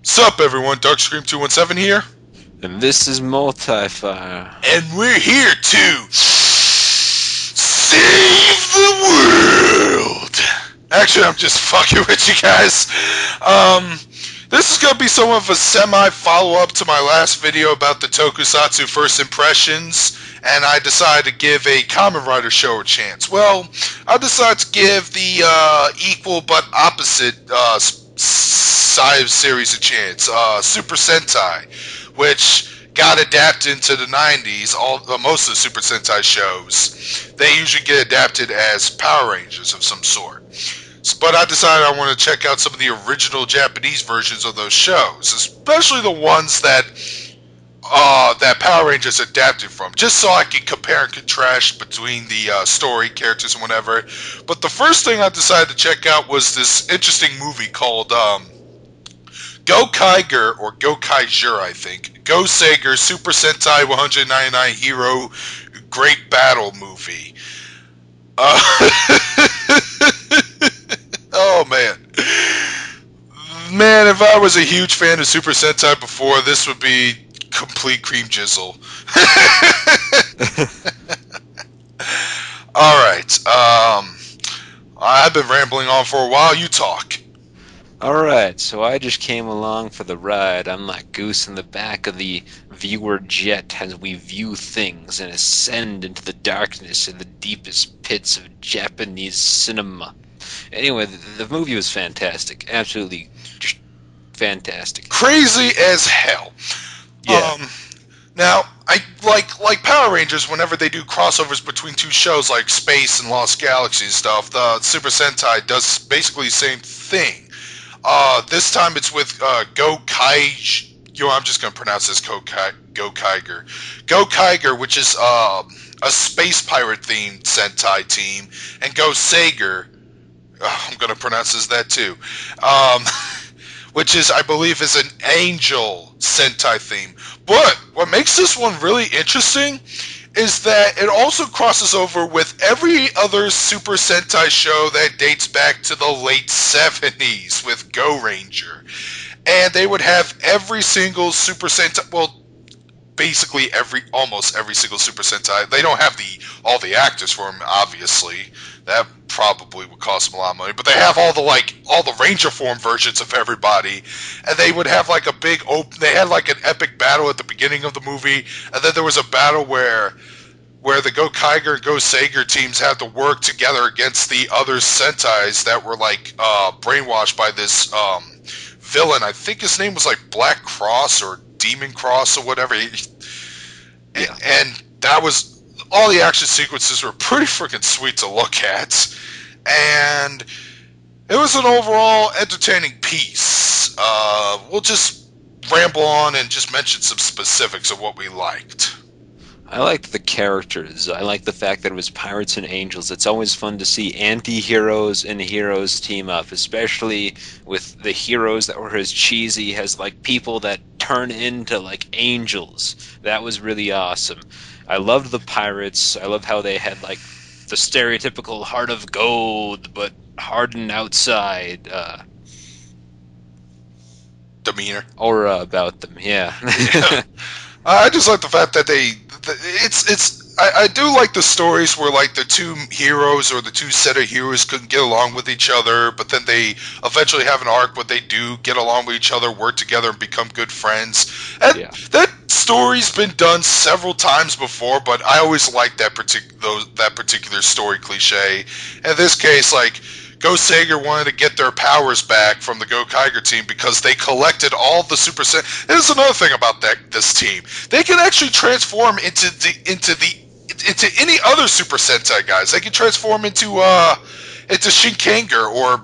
Sup everyone, Darkscream217 here, And this is Multifire. and we're here to save the world! Actually, I'm just fucking with you guys. This is gonna be somewhat of a semi-follow-up to my last video about the Tokusatsu First Impressions, and I decided to give a Kamen Rider show a chance. Well, I decided to give the equal but opposite side series a chance. Super Sentai, which got adapted into the 90s. Most of the Super Sentai shows, they usually get adapted as Power Rangers of some sort. But I decided I want to check out some of the original Japanese versions of those shows, especially the ones that Power Rangers adapted from, just so I can compare and contrast between the story, characters, and whatever. But the first thing I decided to check out was this interesting movie called Go Kaiger, or Go Kaiger, I think. Go Sager Super Sentai 199 Hero Great Battle movie. Oh man. Man, if I was a huge fan of Super Sentai before, this would be complete cream jizzle. Alright, I've been rambling on for a while, you talk. Alright, so I just came along for the ride. I'm like Goose in the back of the viewer jet as we view things and ascend into the darkness in the deepest pits of Japanese cinema. Anyway, the movie was fantastic. Absolutely just fantastic. Crazy as hell. Yeah. Now, I like Power Rangers. Whenever they do crossovers between two shows like Space and Lost Galaxy and stuff, the Super Sentai does basically the same thing. This time it's with Go Kaiger. I'm just gonna pronounce this Go Kaiger. Go Kaiger, which is a space pirate themed Sentai team, and Go Sager. I'm gonna pronounce this that too. Which is, I believe, is an angel Sentai theme. But what makes this one really interesting is that it also crosses over with every other Super Sentai show that dates back to the late 70s with Go Ranger. And they would have every single Super Sentai, well, basically almost every single Super Sentai. They don't have all the actors for them, obviously. That probably would cost them a lot of money. But they have all the Ranger form versions of everybody, and they would have like a big they had like an epic battle at the beginning of the movie, and then there was a battle where the Go Kaiger and Go Sager teams had to work together against the other Sentais that were like brainwashed by this villain. I think his name was like Black Cross or Demon Cross or whatever. Yeah. And that was, all the action sequences were pretty freaking sweet to look at, and it was an overall entertaining piece. We'll just ramble on and just mention some specifics of what we liked. I liked the characters. I liked the fact that it was pirates and angels. It's always fun to see anti-heroes and heroes team up, especially with the heroes that were as cheesy as like people that turn into like angels. That was really awesome. I loved the pirates. I loved how they had like the stereotypical heart of gold but hardened outside Demeanor. aura about them. Yeah. Yeah. I just like the fact that I do like the stories where like the two heroes or the two set of heroes couldn't get along with each other, but then they eventually have an arc where they do get along with each other, work together, and become good friends. And Yeah. that story's been done several times before, but I always liked that particular story cliche. In this case, like, Go Sager wanted to get their powers back from the Go Kaiger team because they collected all the Super Sentai. There's another thing about this team. They can actually transform into any other Super Sentai guys. They can transform into Shinkanger, or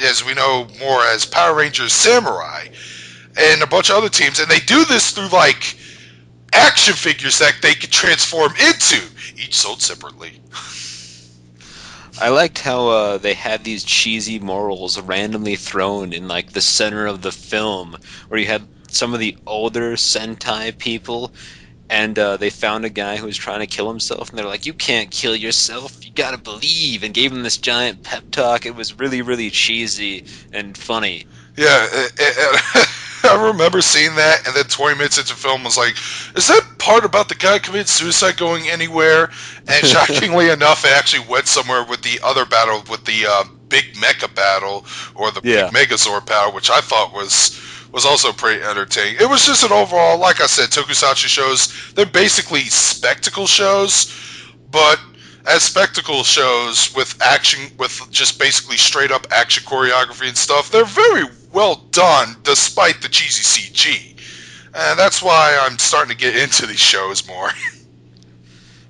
as we know more as Power Rangers Samurai, and a bunch of other teams. And they do this through like action figures that they can transform into, each sold separately. I liked how they had these cheesy morals randomly thrown in like the center of the film, where you had some of the older Sentai people, and they found a guy who was trying to kill himself, and they're like, "You can't kill yourself. You gotta believe," and gave him this giant pep talk. It was really, really cheesy and funny. Yeah, I remember seeing that, and then 20 minutes into the film was like, is that part about the guy committing suicide going anywhere? And shockingly enough, it actually went somewhere with the other battle, with the big mecha battle, or the big Yeah. Megazord battle, which I thought was also pretty entertaining. It was just an overall, like I said, Tokusatsu shows, they're basically spectacle shows, but as spectacle shows with action, with just basically straight up action choreography and stuff, they're very well done despite the cheesy CG. And that's why I'm starting to get into these shows more.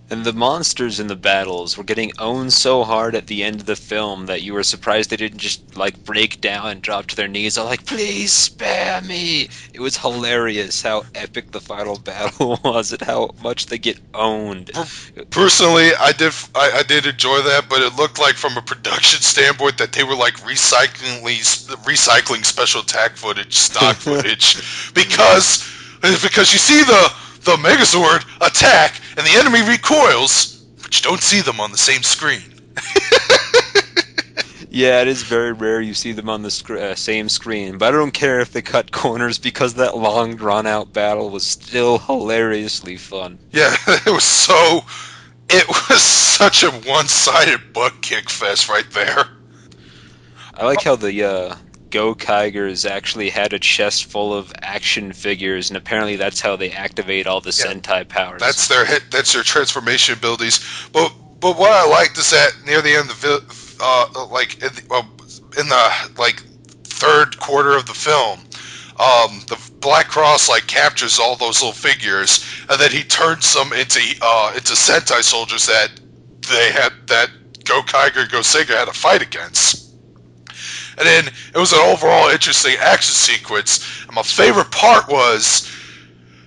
And the monsters in the battles were getting owned so hard at the end of the film that you were surprised they didn't just like break down and drop to their knees. They're like, please spare me. It was hilarious how epic the final battle was and how much they get owned. Personally, I did enjoy that, but it looked like from a production standpoint that they were like recycling special attack footage, stock footage, because you see the Megazord attack and the enemy recoils, but you don't see them on the same screen. Yeah, it is very rare you see them on the same screen, but I don't care if they cut corners because that long, drawn-out battle was still hilariously fun. Yeah, it was such a one-sided butt kick fest right there. I like how the Go Kaigers actually had a chest full of action figures, and apparently that's how they activate all the Sentai powers. That's their transformation abilities. But what I liked is that near the end of the in the third quarter of the film, the Black Cross captures all those little figures, and then he turns them into Sentai soldiers that Go Kaiger, Go Sega had to fight against. And then it was an overall interesting action sequence. And my favorite part was,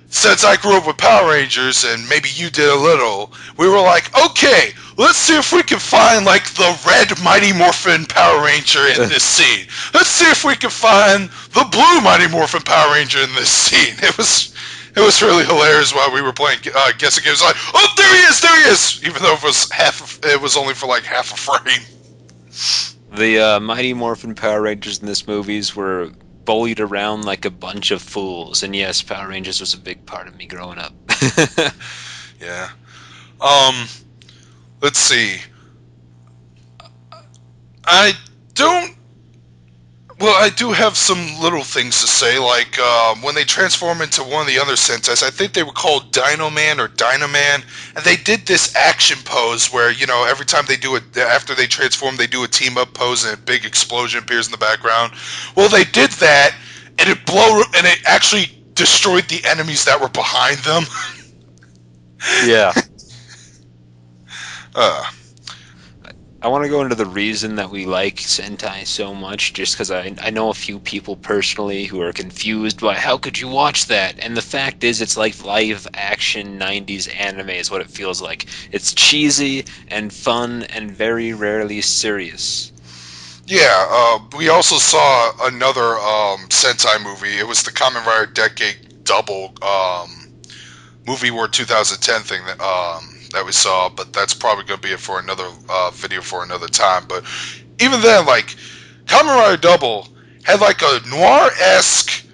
since I grew up with Power Rangers, and maybe you did a little, we were like, okay, let's see if we can find the red Mighty Morphin Power Ranger in this scene. Let's see if we can find the blue Mighty Morphin Power Ranger in this scene. It was really hilarious while we were playing guessing games. Like, oh, there he is, even though it was only for half a frame. The Mighty Morphin Power Rangers in this movies were bullied around like a bunch of fools, and yes, Power Rangers was a big part of me growing up. Yeah. Let's see. I do have some little things to say, when they transform into one of the other Sentais, I think they were called Dino Man or Dino Man, and they did this action pose where, every time they do it, after they transform, they do a team-up pose and a big explosion appears in the background. Well, they did that, and it actually destroyed the enemies that were behind them. Yeah. I want to go into the reason that we like Sentai so much, just because I know a few people personally who are confused by how could you watch that? And the fact is, it's like live action 90s anime is what it feels like. It's cheesy and fun and very rarely serious. Yeah, we also saw another Sentai movie. It was the Kamen Rider Decade Double movie War 2010 thing that we saw, but that's probably going to be it for another video for another time. But even then, Kamen Rider Double had a noir-esque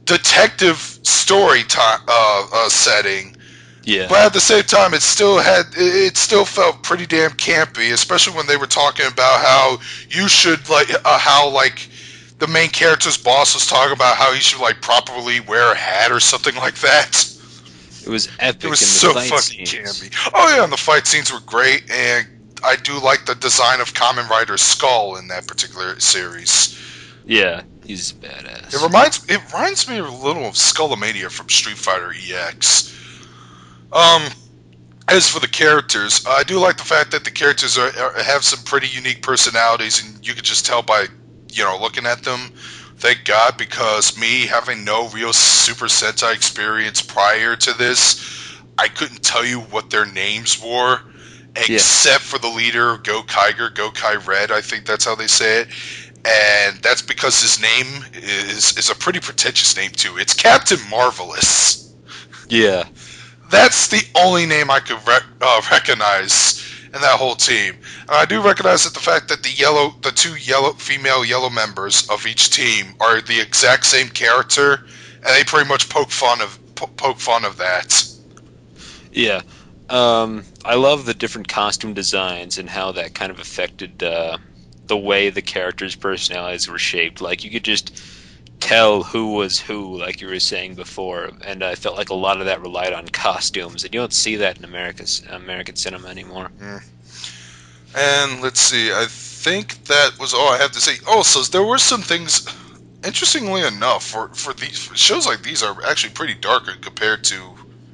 detective story setting. Yeah. But at the same time, it still felt pretty damn campy, especially when they were talking about how you should the main character's boss was talking about how he should properly wear a hat or something like that. It was epic. It was in the so fight fucking scenes. campy. Oh yeah, and the fight scenes were great, and I do like the design of Kamen Rider's skull in that particular series. Yeah, he's badass. It reminds me a little of Skullomania from Street Fighter EX. As for the characters, I do like the fact that the characters have some pretty unique personalities, and you can just tell by looking at them. Thank God, because me having no real Super Sentai experience prior to this, I couldn't tell you what their names were, except for the leader, Go Kaiger, Go Kai Red, I think that's how they say it. And that's because his name is a pretty pretentious name, too. It's Captain Marvelous. Yeah. That's the only name I could recognize in that whole team. And I do recognize that the fact that the two female yellow members of each team are the exact same character and they pretty much poke fun of that. Yeah. I love the different costume designs and how that kind of affected the way the characters' personalities were shaped. Like, you could just tell who was who, like you were saying before, and I felt like a lot of that relied on costumes, and you don't see that in American cinema anymore. Mm. And let's see, I think that was all I have to say. Also, there were some things, interestingly enough, for these for shows like these are actually pretty dark compared to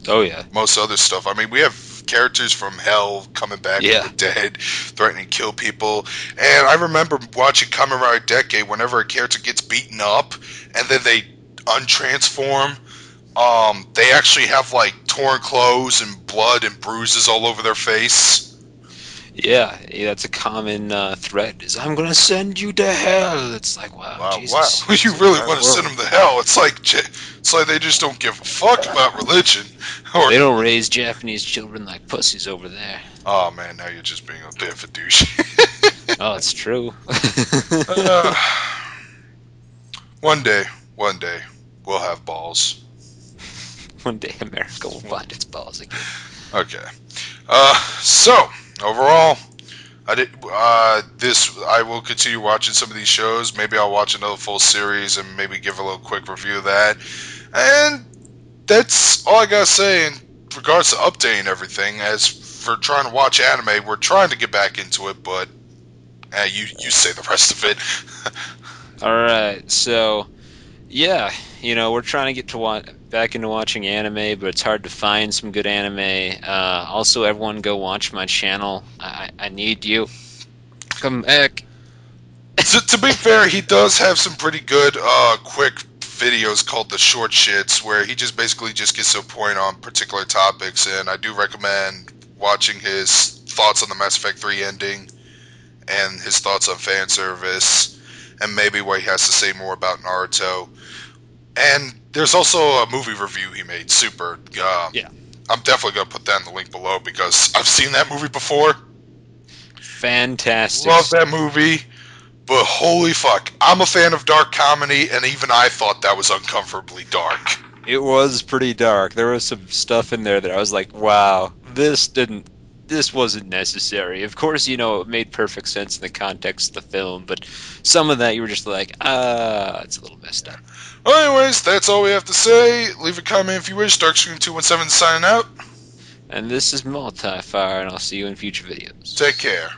Oh yeah, most other stuff. I mean, we have characters from hell coming back from yeah, the dead, threatening to kill people. And I remember watching Kamen Rider Decade whenever a character gets beaten up and then they untransform. They actually have like torn clothes and blood and bruises all over their face. yeah. That's a common threat. Is I'm gonna send you to hell. It's like, wow, Wow, wow! Jesus, You it's a really dark want to send world. them to hell? It's like they just don't give a fuck about religion. Or They don't raise Japanese children like pussies over there. oh man, now you're just being a bit of a douche. Oh, it's true. uh, one day, one day, we'll have balls. One day America will find its balls again. Okay. So overall, I did this. I will continue watching some of these shows. Maybe I'll watch another full series and maybe give a little quick review of that. And that's all I gotta say in regards to updating everything. As for trying to watch anime, we're trying to get back into it, but you say the rest of it. All right, so yeah, we're trying to get to back into watching anime, but it's hard to find some good anime. Also, everyone go watch my channel. I need you. Come back. To be fair, he does have some pretty good quick videos called the short shits, where he just basically just gets to a point on particular topics, and I do recommend watching his thoughts on the Mass Effect 3 ending and his thoughts on fan service and maybe what he has to say more about Naruto. And there's also a movie review he made, Super. Yeah, I'm definitely going to put that in the link below because I've seen that movie before. fantastic Love that stuff. movie. But holy fuck, I'm a fan of dark comedy, and even I thought that was uncomfortably dark. It was pretty dark. There was some stuff in there that I was like, wow, this wasn't necessary. Of course, it made perfect sense in the context of the film, but some of that you were just like, it's a little messed up. Well, anyways, that's all we have to say. Leave a comment if you wish. Darkscreen217 signing out. And this is Multifire, and I'll see you in future videos. Take care.